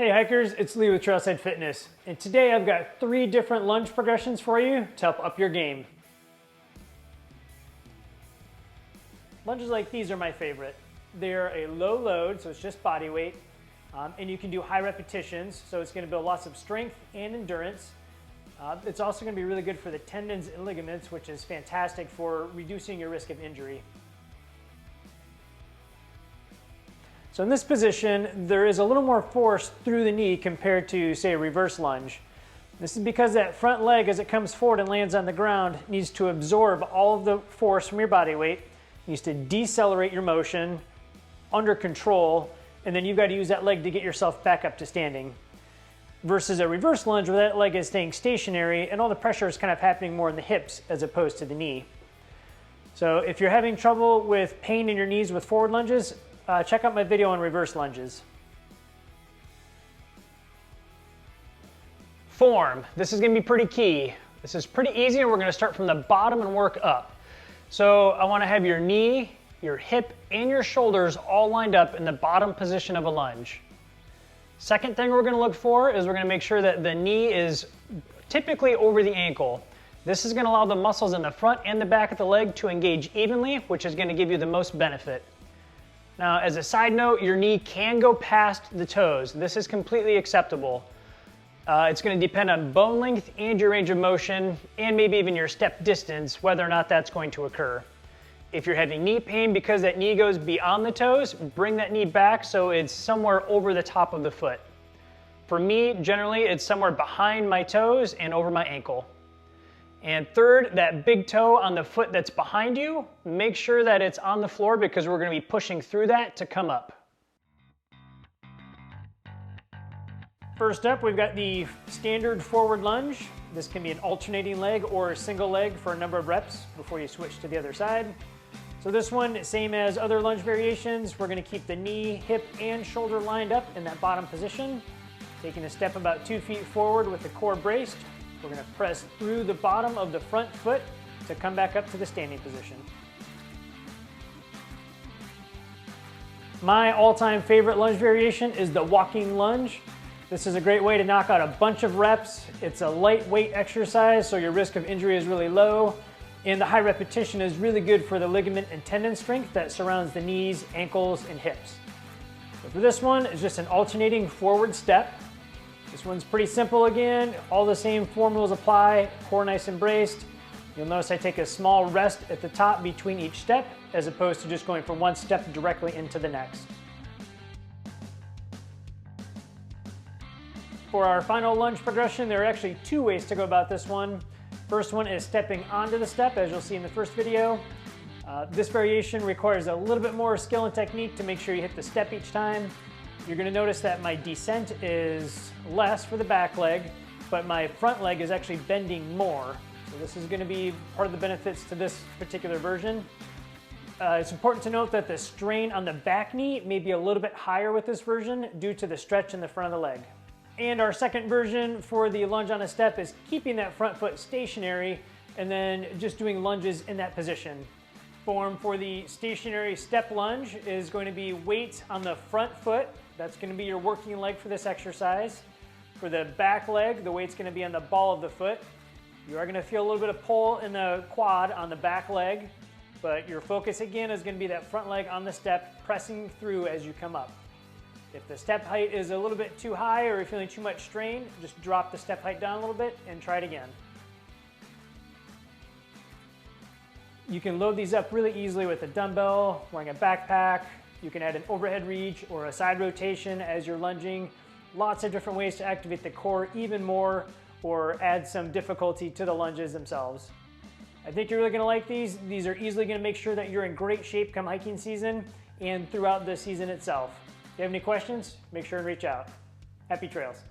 Hey hikers, it's Lee with Trailside Fitness, and today I've got 3 different lunge progressions for you to help up your game. Lunges like these are my favorite. They're a low load, so it's just body weight, and you can do high repetitions, so it's going to build lots of strength and endurance. It's also going to be really good for the tendons and ligaments, which is fantastic for reducing your risk of injury. So in this position, there is a little more force through the knee compared to, say, a reverse lunge. This is because that front leg, as it comes forward and lands on the ground, needs to absorb all of the force from your body weight, needs to decelerate your motion under control, and then you've got to use that leg to get yourself back up to standing. Versus a reverse lunge where that leg is staying stationary and all the pressure is kind of happening more in the hips as opposed to the knee. So if you're having trouble with pain in your knees with forward lunges, check out my video on reverse lunges. Form. This is going to be pretty key. This is pretty easy, and we're going to start from the bottom and work up. So I want to have your knee, your hip, and your shoulders all lined up in the bottom position of a lunge. Second thing we're going to look for is we're going to make sure that the knee is typically over the ankle. This is going to allow the muscles in the front and the back of the leg to engage evenly, which is going to give you the most benefit. Now, as a side note, your knee can go past the toes. This is completely acceptable. It's going to depend on bone length and your range of motion, and maybe even your step distance, whether or not that's going to occur. If you're having knee pain because that knee goes beyond the toes, bring that knee back so it's somewhere over the top of the foot. For me, generally, it's somewhere behind my toes and over my ankle. And third, that big toe on the foot that's behind you, make sure that it's on the floor because we're going to be pushing through that to come up. First up, we've got the standard forward lunge. This can be an alternating leg or a single leg for a number of reps before you switch to the other side. So this one, same as other lunge variations, we're going to keep the knee, hip, and shoulder lined up in that bottom position. Taking a step about 2 feet forward with the core braced. We're going to press through the bottom of the front foot to come back up to the standing position. My all-time favorite lunge variation is the walking lunge. This is a great way to knock out a bunch of reps. It's a lightweight exercise, so your risk of injury is really low. And the high repetition is really good for the ligament and tendon strength that surrounds the knees, ankles, and hips. So for this one, it's just an alternating forward step. This one's pretty simple again. All the same formulas apply, core nice and braced. You'll notice I take a small rest at the top between each step, as opposed to just going from one step directly into the next. For our final lunge progression, there are actually 2 ways to go about this one. First one is stepping onto the step, as you'll see in the first video. This variation requires a little bit more skill and technique to make sure you hit the step each time. You're going to notice that my descent is less for the back leg, but my front leg is actually bending more. So this is going to be part of the benefits to this particular version. It's important to note that the strain on the back knee may be a little bit higher with this version due to the stretch in the front of the leg. And our second version for the lunge on a step is keeping that front foot stationary and then just doing lunges in that position. Form for the stationary step lunge is going to be weight on the front foot. That's going to be your working leg for this exercise. For the back leg, the weight's going to be on the ball of the foot. You are going to feel a little bit of pull in the quad on the back leg, but your focus again is going to be that front leg on the step, pressing through as you come up. If the step height is a little bit too high or you're feeling too much strain, just drop the step height down a little bit and try it again. You can load these up really easily with a dumbbell, wearing a backpack. You can add an overhead reach or a side rotation as you're lunging. Lots of different ways to activate the core even more or add some difficulty to the lunges themselves. I think you're really going to like these. These are easily going to make sure that you're in great shape come hiking season and throughout the season itself. If you have any questions, make sure and reach out. Happy trails.